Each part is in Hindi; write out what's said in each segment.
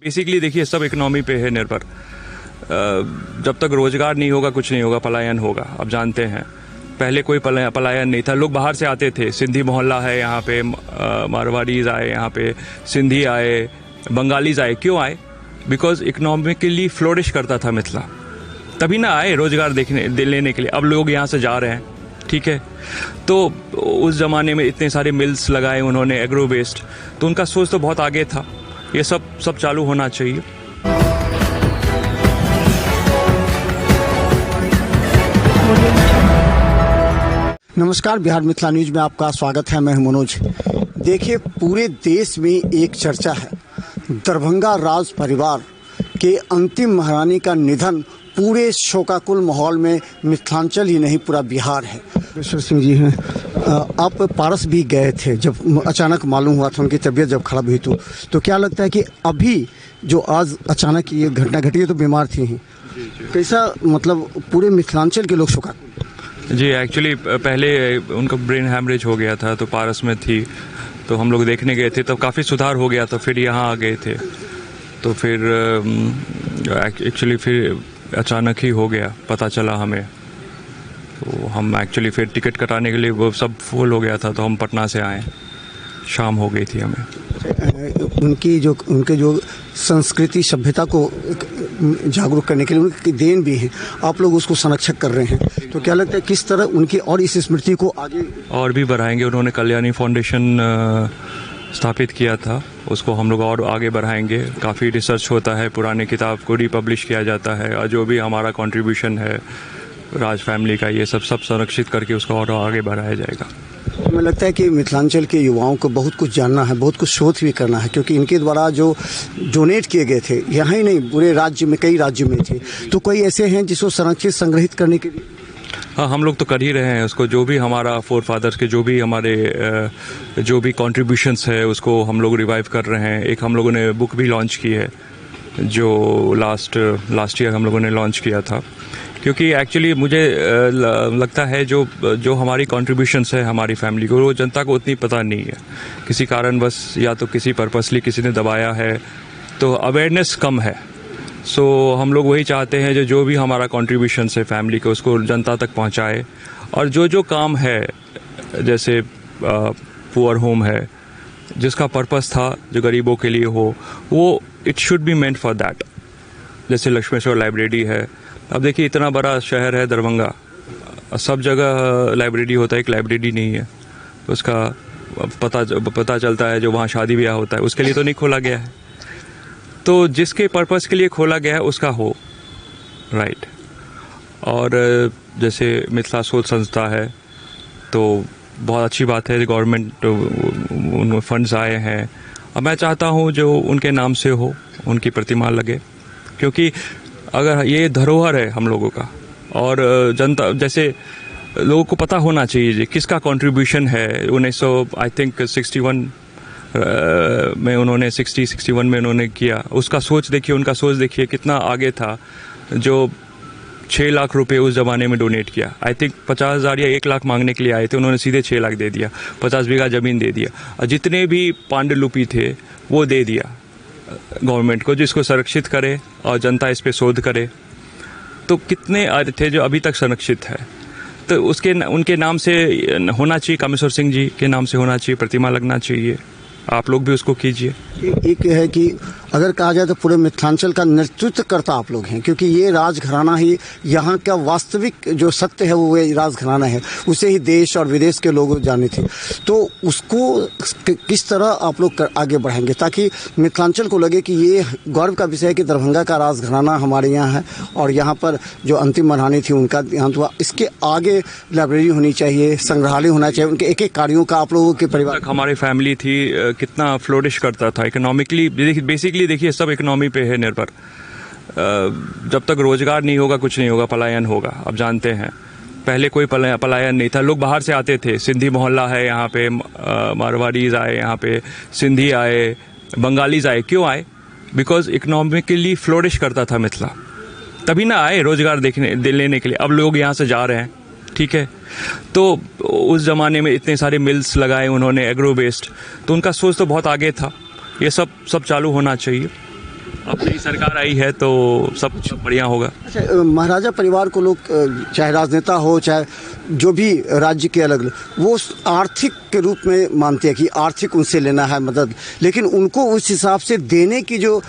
बेसिकली देखिए सब इकोनॉमी पे है निर्भर। जब तक रोजगार नहीं होगा कुछ नहीं होगा, पलायन होगा। आप जानते हैं पहले कोई पलायन नहीं था, लोग बाहर से आते थे। सिंधी मोहल्ला है यहाँ पे, मारवाड़ीज आए यहाँ पे, सिंधी आए, बंगालीज आए। क्यों आए? बिकॉज इकोनॉमिकली फ्लोरिश करता था मिथिला, तभी ना आए रोजगार लेने के लिए। अब लोग यहाँ से जा रहे हैं, ठीक है। तो उस ज़माने में इतने सारे मिल्स लगाए उन्होंने एग्रो बेस्ड, तो उनका सोच तो बहुत आगे था। ये सब चालू होना चाहिए। नमस्कार, बिहार मिथिला न्यूज में आपका स्वागत है। मैं हूं मनोज। देखिए, पूरे देश में एक चर्चा है, दरभंगा राज परिवार के अंतिम महारानी का निधन पूरे शोकाकुल माहौल में मिथिलांचल ही नहीं पूरा बिहार है। विश्व सिंह जी हैं, आप पारस भी गए थे जब अचानक मालूम हुआ था उनकी तबीयत जब खराब हुई तो क्या लगता है कि अभी जो आज अचानक ये घटना घटी है, तो बीमार थी ही, कैसा मतलब पूरे मिथिलांचल के लोग शोकाकुल? जी, एक्चुअली पहले उनका ब्रेन हैमरेज हो गया था, तो पारस में थी, तो हम लोग देखने गए थे, तब काफ़ी सुधार हो गया था। फिर यहाँ आ गए थे, तो फिर एक्चुअली फिर अचानक ही हो गया, पता चला हमें। तो हम एक्चुअली फिर टिकट कटाने के लिए वो सब फुल हो गया था, तो हम पटना से आए, शाम हो गई थी हमें। उनके जो संस्कृति सभ्यता को जागरूक करने के लिए उनकी देन भी है, आप लोग उसको संरक्षक कर रहे हैं, तो क्या लगता है किस तरह उनकी और इस स्मृति को आगे और भी बढ़ाएंगे? उन्होंने कल्याणी फाउंडेशन स्थापित किया था, उसको हम लोग और आगे बढ़ाएंगे। काफ़ी रिसर्च होता है, पुराने किताब को रिपब्लिश किया जाता है, और जो भी हमारा कंट्रीब्यूशन है राज फैमिली का, ये सब संरक्षित करके उसको और आगे बढ़ाया जाएगा। हमें लगता है कि मिथिलांचल के युवाओं को बहुत कुछ जानना है, बहुत कुछ शोध भी करना है, क्योंकि इनके द्वारा जो डोनेट किए गए थे, यहाँ ही नहीं पूरे राज्य में, कई राज्यों में थे, तो कोई ऐसे हैं जिसको संरक्षित संग्रहित करने के लिए? हाँ, हम लोग तो कर ही रहे हैं उसको। जो भी हमारा फोर फादर्स के जो भी हमारे जो भी कंट्रीब्यूशंस है, उसको हम लोग रिवाइव कर रहे हैं। एक हम लोगों ने बुक भी लॉन्च की है, जो लास्ट ईयर हम लोगों ने लॉन्च किया था, क्योंकि एक्चुअली मुझे लगता है जो हमारी कंट्रीब्यूशंस है हमारी फैमिली को, वो जनता को उतनी पता नहीं है। किसी कारणवश या तो किसी पर्पसली किसी ने दबाया है, तो अवेयरनेस कम है। सो हम लोग वही चाहते हैं जो भी हमारा कंट्रीब्यूशंस है फैमिली को, उसको जनता तक पहुंचाए। और जो काम है, जैसे पुअर होम है, जिसका पर्पस था जो गरीबों के लिए हो, वो it should be meant for that. जैसे लक्ष्मेश्वर लाइब्रेरी है। अब देखिए, इतना बड़ा शहर है दरभंगा, सब जगह लाइब्रेरी होता है, एक लाइब्रेरी नहीं है। उसका पता चलता है जो वहाँ शादी ब्याह होता है, उसके लिए तो नहीं खोला गया है। तो जिसके पर्पस के लिए खोला गया है उसका हो, राइट। और जैसे मिथिला शोध संस्था है, तो बहुत अच्छी बात है, गवर्नमेंट उन फंड्स आए हैं। अब मैं चाहता हूँ जो उनके नाम से हो, उनकी प्रतिमा लगे, क्योंकि अगर ये धरोहर है हम लोगों का, और जनता जैसे लोगों को पता होना चाहिए किसका कंट्रीब्यूशन है। 1961 में उन्होंने 61 में उन्होंने किया, उसका सोच देखिए, उनका सोच देखिए कितना आगे था। जो 6 लाख रुपए उस ज़माने में डोनेट किया, आई थिंक 50,000 या 1 लाख मांगने के लिए आए थे, उन्होंने सीधे 6 लाख दे दिया, 50 बीघा ज़मीन दे दिया, और जितने भी पांडुलिपि थे वो दे दिया गवर्नमेंट को, जिसको संरक्षित करे और जनता इस पे शोध करे। तो कितने थे जो अभी तक संरक्षित है, तो उनके नाम से होना चाहिए, कामेश्वर सिंह जी के नाम से होना चाहिए, प्रतिमा लगना चाहिए। आप लोग भी उसको कीजिए। एक है कि अगर कहा जाए तो पूरे मिथिलांचल का नेतृत्व करता आप लोग हैं, क्योंकि ये राजघराना ही यहाँ का वास्तविक जो सत्य है, वो राजघराना है, उसे ही देश और विदेश के लोग जाने थे। तो उसको किस तरह आप लोग आगे बढ़ाएंगे ताकि मिथिलांचल को लगे कि ये गौरव का विषय है कि दरभंगा का राजघराना हमारे यहाँ है, और यहाँ पर जो अंतिम महारानी थी उनका देहांत हुआ। इसके आगे लाइब्रेरी होनी चाहिए, संग्रहालय होना चाहिए, उनके एक एक कार्यों का आप लोगों के परिवार। हमारी फैमिली थी, कितना फ्लोरिश करता था इकोनॉमिकली। बेसिकली देखिए सब इकोनॉमी पे है निर्भर। जब तक रोजगार नहीं होगा कुछ नहीं होगा, पलायन होगा। आप जानते हैं पहले कोई पलायन नहीं था, लोग बाहर से आते थे। सिंधी मोहल्ला है यहाँ पे, मारवाड़ीज आए यहाँ पे, सिंधी आए, बंगालीज आए। क्यों आए? बिकॉज इकोनॉमिकली फ्लोरिश करता था मिथिला, तभी ना आए रोजगार लेने के लिए। अब लोग यहाँ से जा रहे हैं, ठीक है। तो उस ज़माने में इतने सारे मिल्स लगाए उन्होंने एग्रो बेस्ड, तो उनका सोच तो बहुत आगे था। ये सब चालू होना चाहिए। अब नई सरकार आई है तो सब कुछ बढ़िया होगा। अच्छा, महाराजा परिवार को लोग चाहे राजनेता हो चाहे जो भी राज्य के अलग वो आर्थिक के रूप में मानते हैं कि आर्थिक उनसे लेना है मदद, लेकिन उनको उस हिसाब से देने की जो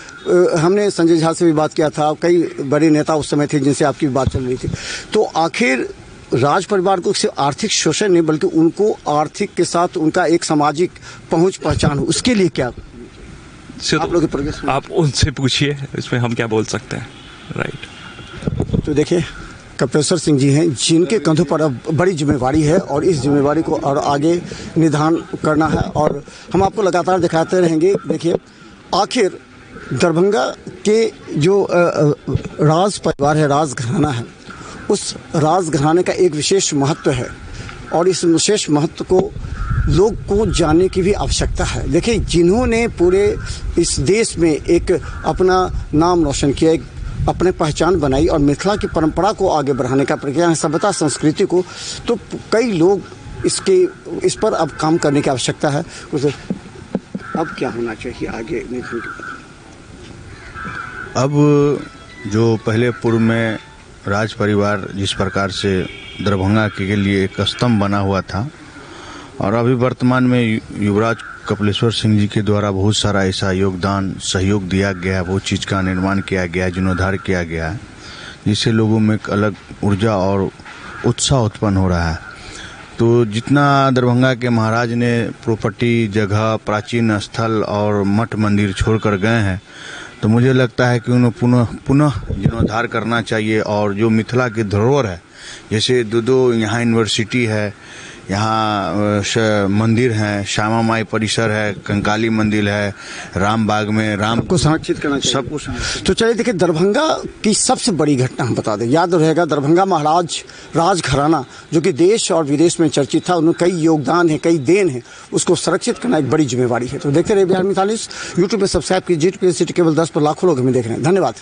हमने संजय झा से भी बात किया था, कई बड़े नेता उस समय थे जिनसे आपकी बात चल रही थी, तो आखिर राज परिवार को सिर्फ आर्थिक शोषण नहीं बल्कि उनको आर्थिक के साथ उनका एक सामाजिक पहुंच पहचान हो, उसके लिए क्या आप लोग प्रोग्रेस में? आप उनसे पूछिए, इसमें हम क्या बोल सकते हैं। राइट। तो देखिए कपिलेश्वर सिंह जी हैं जिनके कंधों पर अब बड़ी जिम्मेवारी है और इस जिम्मेवारी को और आगे निदान करना है और हम आपको लगातार दिखाते रहेंगे। देखिए आखिर दरभंगा के जो राज परिवार है, राज घराना है, उस राज घराने का एक विशेष महत्व है और इस विशेष महत्व को लोग को जानने की भी आवश्यकता है। देखिए जिन्होंने पूरे इस देश में एक अपना नाम रोशन किया, एक अपने पहचान बनाई और मिथिला की परंपरा को आगे बढ़ाने का प्रक्रिया है, सभ्यता संस्कृति को, तो कई लोग इस पर अब काम करने की आवश्यकता है। उसे अब क्या होना चाहिए आगे? अब जो पहले पूर्व में राज परिवार जिस प्रकार से दरभंगा के लिए एक स्तंभ बना हुआ था और अभी वर्तमान में युवराज कपिलेश्वर सिंह जी के द्वारा बहुत सारा ऐसा योगदान सहयोग दिया गया है, वो चीज़ का निर्माण किया गया है, जीर्णोद्धार किया गया है, जिससे लोगों में एक अलग ऊर्जा और उत्साह उत्पन्न हो रहा है। तो जितना दरभंगा के महाराज ने प्रॉपर्टी, जगह, प्राचीन स्थल और मठ मंदिर छोड़कर गए हैं, तो मुझे लगता है कि उन्हें पुनः जीर्णोद्धार करना चाहिए और जो मिथिला की धरोहर है, जैसे दो यहाँ यूनिवर्सिटी है, यहाँ मंदिर हैं, श्यामा माई परिसर है, कंकाली मंदिर है, राम बाग में राम को संरक्षित करना चाहिए सब कुछ। तो चलिए देखिए दरभंगा की सबसे बड़ी घटना हम बता दें, याद रहेगा दरभंगा महाराज राज घराना जो कि देश और विदेश में चर्चित था, उनमें कई योगदान है, कई देन है, उसको संरक्षित करना एक बड़ी जिम्मेवारी है। तो देखते रहिए बिहार मितान न्यूज़, यूट्यूब पे सब्सक्राइब कीजिए, GTPS सिटी केबल 10 पर लाखों लोग हमें देख रहे हैं। धन्यवाद।